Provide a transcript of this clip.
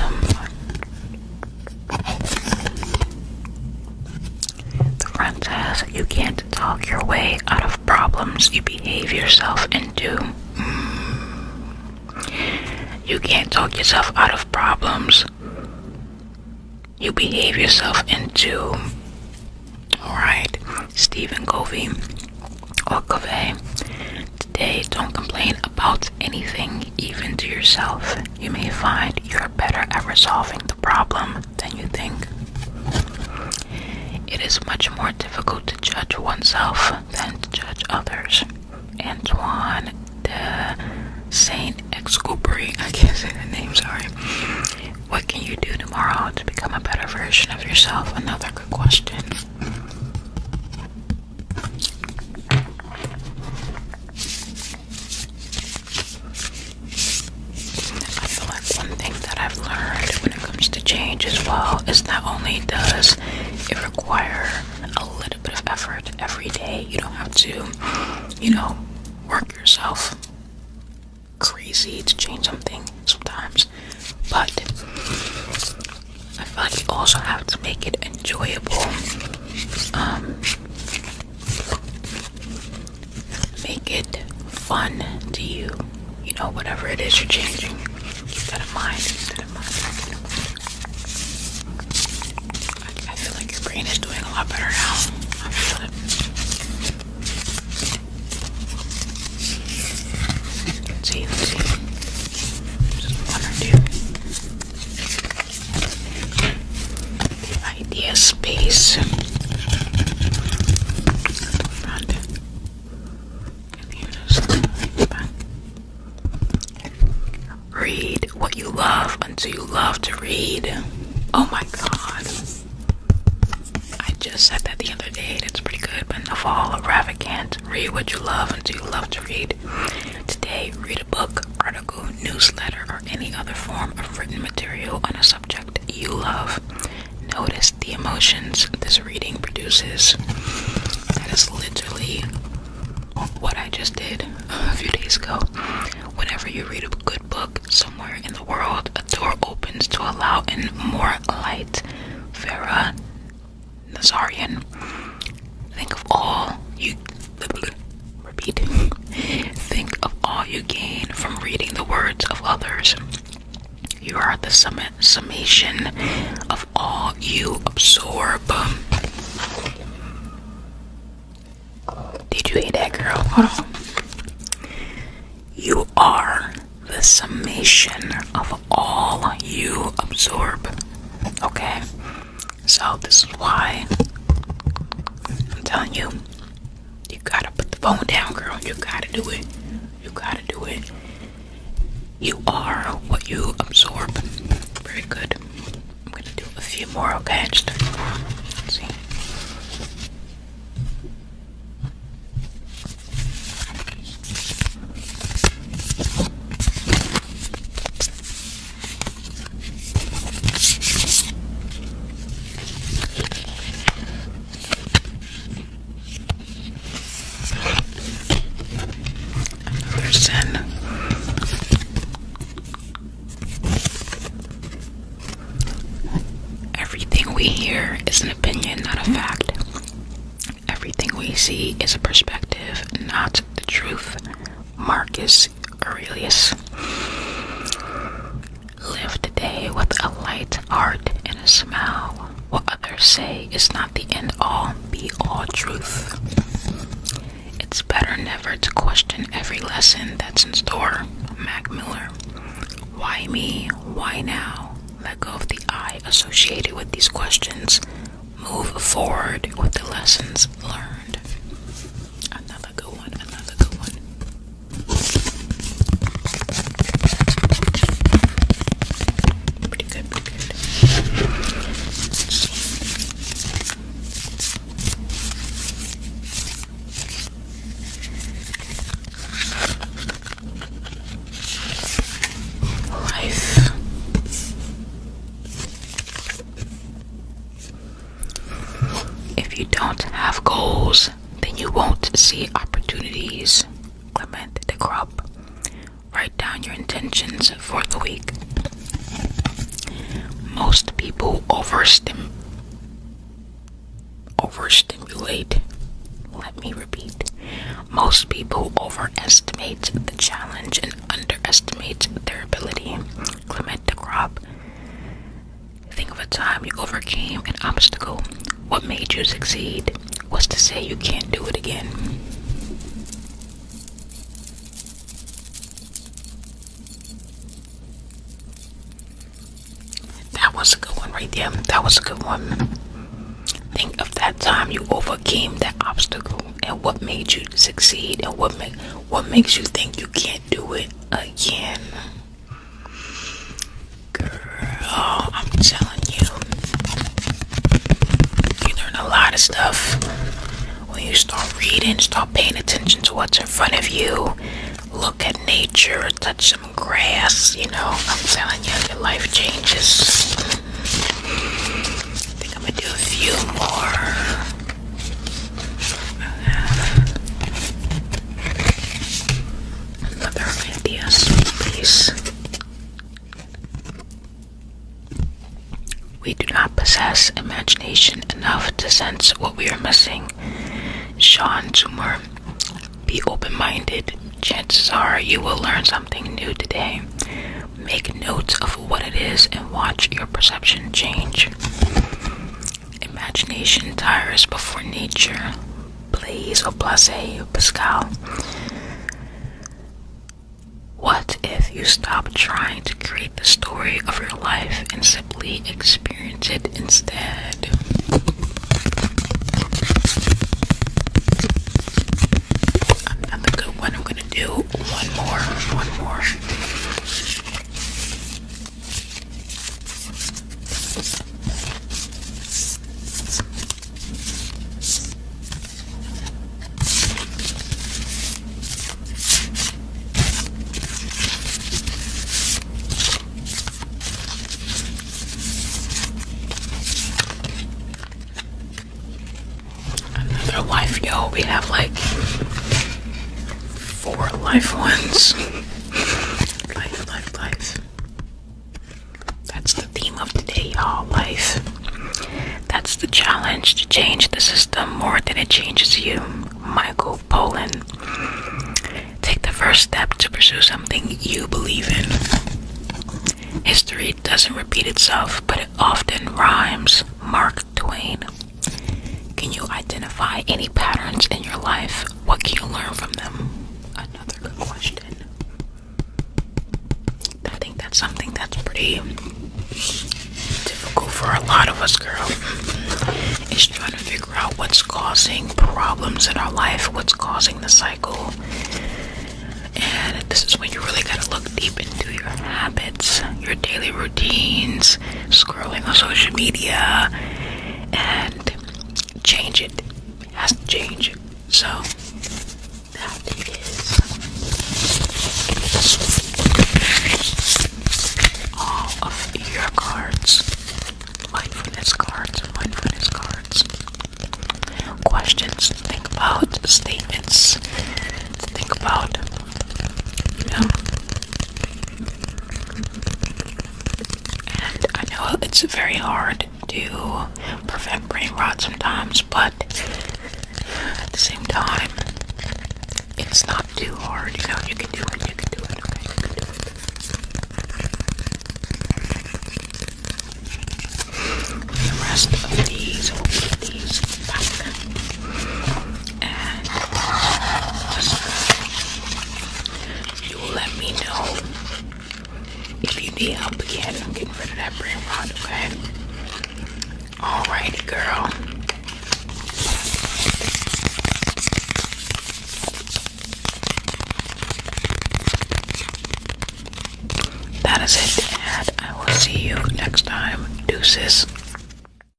Optimism. The front says, you can't talk your way out of problems you behave yourself into. You can't talk yourself out of problems you behave yourself into. Alright, Stephen Covey, or Covey. Today, don't complain about anything, even to yourself. You may find you're better at resolving the problem than you think. It is much more difficult to judge oneself than to judge others. Antoine de Saint-Exupéry, I can't say the name, sorry. What can you do tomorrow to become a better version of yourself? Another good question. I feel like one thing that I've learned when it comes to change as well is not only does it require a little bit of effort every day, you don't have to, work yourself crazy to change something sometimes, but I feel like you also have to make it enjoyable. Make it fun to you. Whatever it is you're changing. Keep that in mind. I feel like your brain is doing a lot better now. I feel it. Let's see. Just one or two. The idea space. Read what you love until you love to read. Oh my god. I just said that the other day. That's pretty good. But Naval Ravikant. Read what you love until you love to read. Today, read a book, article, newsletter, or any other form of written material on a subject you love. Notice the emotions this reading produces. That is literally what I just did a few days ago. Whenever you read a good book somewhere in the world, a door opens to allow in more light. Vera Nazarian. Think of all you gain from reading the words of others. You are the summation of all you absorb. Did you hear that, girl? Hold on. You are the summation of all you absorb. Okay? So this is why I'm telling you, you gotta put the phone down, girl. You gotta do it. You are what you absorb. Very good. I'm gonna do a few more, okay? Just a few more. Let's see. Everything we hear is an opinion, not a fact. Everything we see is a perspective, not the truth. Marcus Aurelius. Live today with a light heart and a smile. What others say is not the end-all, be-all truth. It's better never to question every lesson that's in store. Mac Miller. Why me? Why now? Let go of the I associated with these questions. Move forward with the lessons learned. Another good one. Pretty good. Life. If you don't have goals, then you won't see opportunities. Clement de Crop. Write down your intentions for the week. Most people overstimulate. Let me repeat. Most people overestimate the challenge and underestimate their ability. Clement the Crop. Think of a time you overcame an obstacle. What made you succeed? What's to say you can't do it again? That was a good one right there. That was a good one. Think of that time you overcame that obstacle and what made you succeed and what makes you think you can't do it again. Girl, I'm telling you, you learn a lot of stuff when you start reading, start paying attention to what's in front of you. Look at nature, touch some grass, I'm telling you, your life changes. I think I'm gonna do a few more. Another idea, please. We do not possess imagination enough to sense what we are missing. Sean Zoomer. Be open-minded. Chances are you will learn something new today. Make notes of what it is and watch your perception change. Imagination tires before nature. Blaise Pascal. What if you stop trying to create the story of your life and simply experience it instead? Another good one. I'm gonna do one more. Another life, yo. We have like 4 life ones. Life. That's the theme of today, y'all. Life. That's the challenge, to change the system more than it changes you. Michael Pollan. Take the first step to pursue something you believe in. History doesn't repeat itself, but it often rhymes. Mark Twain. Can you identify any patterns in your life? What can you learn from them? Another good question. I think that's something that's pretty difficult for a lot of us, girl. Is trying to figure out what's causing problems in our life, what's causing the cycle. And this is when you really gotta look deep into your habits, your daily routines, scrolling on social media, and change it. It has to change. So that is all of your cards. Mindfulness cards. Questions to think about, statements to think about, And I know it's very hard to prevent brain rot sometimes, but at the same time, it's not too hard. You can do it. Okay, you can do it. The rest of these, we'll put these back. And you will let me know if you need help again. I'm getting rid of that brain rot, okay? Alrighty, girl. That is it, and I will see you next time. Deuces.